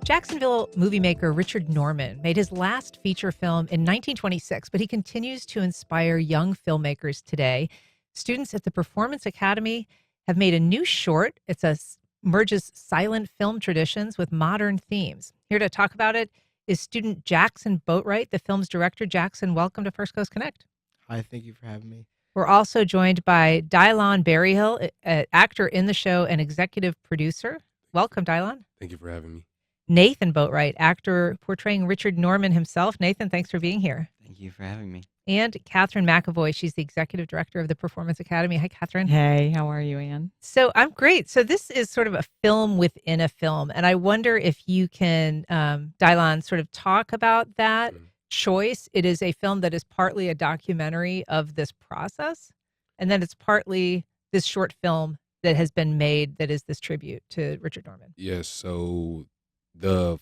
Jacksonville movie maker Richard Norman made his last feature film in 1926, but he continues to inspire young filmmakers today. Students at the Performance Academy have made a new short. Merges silent film traditions with modern themes. Here to talk about it is student Jackson Boatwright, the film's director. Jackson, welcome to First Coast Connect. Hi, thank you for having me. We're also joined by Dylon Berryhill, an actor in the show and executive producer. Welcome, Dylon. Thank you for having me. Nathan Boatwright, actor portraying Richard Norman himself. Nathan, thanks for being here. Thank you for having me. And Kathryn McAvoy, she's the executive director of the Performance Academy. Hi, Kathryn. Hey, how are you, Ann? So I'm great. So this is sort of a film within a film. And I wonder if you can, Dylon, sort of talk about that choice. It is a film that is partly a documentary of this process. And then it's partly this short film that has been made that is this tribute to Richard Norman. Yes, so the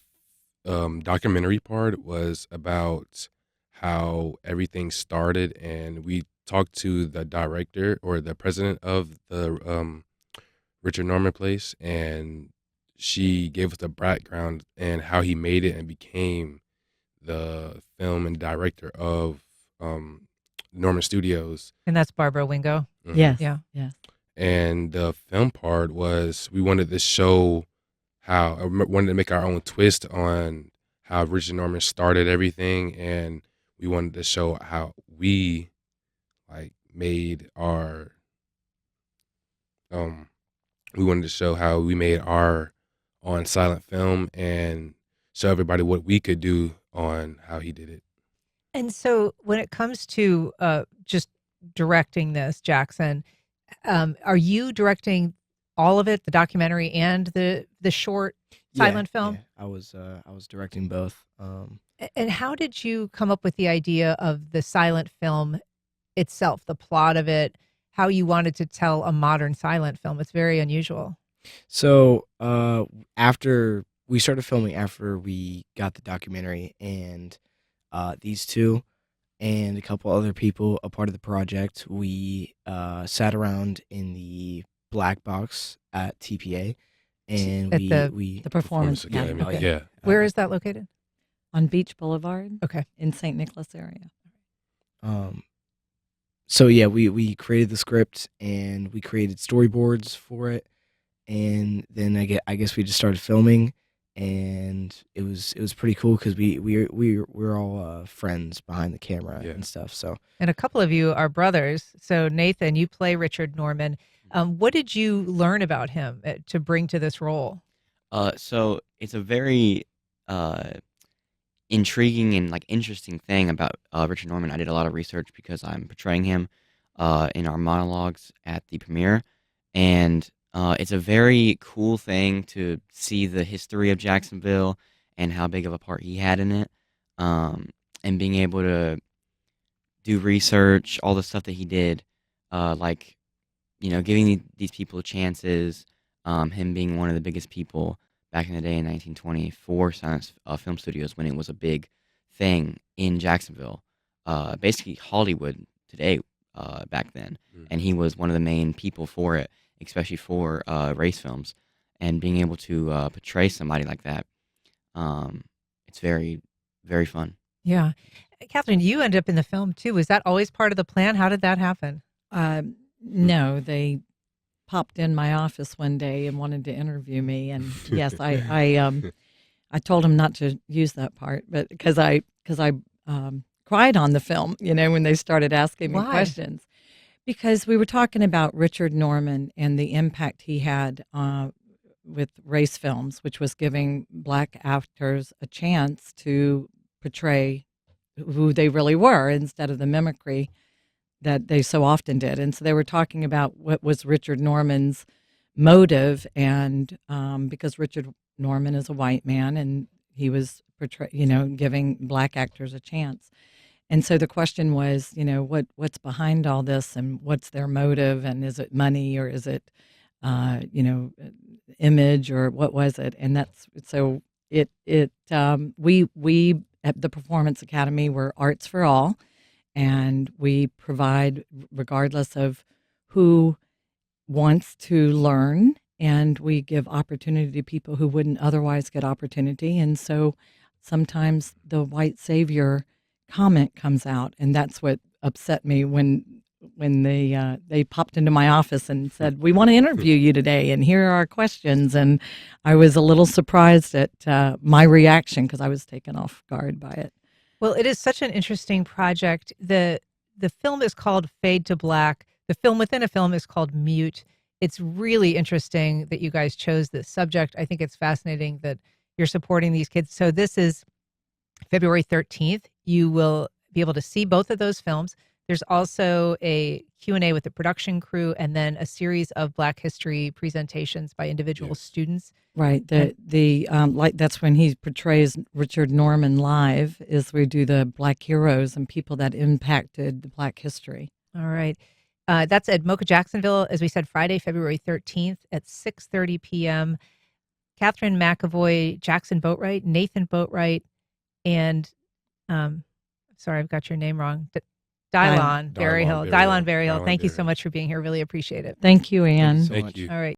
documentary part was about how everything started, and we talked to the director or the president of the Richard Norman place, and she gave us the background and how he made it and became the film and director of Norman Studios. And that's Barbara Wingo. Mhm. Yes. Yeah. Yes. And the film part was we wanted to show wanted to make our own twist on how Richard Norman started everything, and we wanted to show how we made our we wanted to show how we made our on silent film and show everybody what we could do on how he did it. And so when it comes to just directing this, Jackson, are you directing all of it, the documentary and the short silent film? Yeah, I was directing both. And how did you come up with the idea of the silent film itself, the plot of it, how you wanted to tell a modern silent film? It's very unusual. So after we started filming, after we got the documentary, and these two and a couple other people, a part of the project, we sat around in the black box at TPA, and At we The Performance Yeah, Academy. Okay. yeah. Where is that located? On Beach Boulevard Okay. in St. Nicholas area. So yeah, we created the script and we created storyboards for it, and then I guess we just started filming, and it was pretty cool because we're all friends behind the camera Yeah. and stuff. So And a couple of you are brothers. So Nathan, you play Richard Norman. What did you learn about him to bring to this role? So it's a very intriguing and interesting thing about Richard Norman. I did a lot of research because I'm portraying him in our monologues at the premiere, and it's a very cool thing to see the history of Jacksonville and how big of a part he had in it, and being able to do research, all the stuff that he did, giving these people chances, him being one of the biggest people back in the day in 1920 for silent film studios when it was a big thing in Jacksonville, basically Hollywood today back then. And he was one of the main people for it, especially for race films. And being able to portray somebody like that, it's very, very fun. Yeah. Kathryn, you end up in the film too. Was that always part of the plan? How did that happen? No, they popped in my office one day and wanted to interview me, and yes, I told them not to use that part, but because I cried on the film, when they started asking me Why? questions, because we were talking about Richard Norman and the impact he had with race films, which was giving black actors a chance to portray who they really were instead of the mimicry that they so often did. And so they were talking about what was Richard Norman's motive, and because Richard Norman is a white man and he was giving black actors a chance. And so the question was, what's behind all this, and what's their motive, and is it money, or is it image, or what was it? And that's so we at the Performance Academy, we're arts for all. And we provide, regardless of who wants to learn and we give opportunity to people who wouldn't otherwise get opportunity. And so sometimes the white savior comment comes out, and that's what upset me when they popped into my office and said, "We want to interview you today, and here are our questions." And I was a little surprised at my reaction because I was taken off guard by it. Well, it is such an interesting project. The film is called Fade to Black. The film within a film is called Mute. It's really interesting that you guys chose this subject. I think it's fascinating that you're supporting these kids. So this is February 13th. You will be able to see both of those films. There's also a Q&A with the production crew, and then a series of Black history presentations by individual students. Right. Like that's when he portrays Richard Norman live, is we do the Black heroes and people that impacted the Black history. All right. That's at Mocha Jacksonville, as we said, Friday, February 13th at 6:30 p.m. Kathryn McAvoy, Jackson Boatwright, Nathan Boatwright, and sorry, I've got your name wrong. Dylon Berryhill. Dylon Berryhill. Thank you so much for being here. Really appreciate it. Thank you, Anne. Thank you so Thank much. you. All right.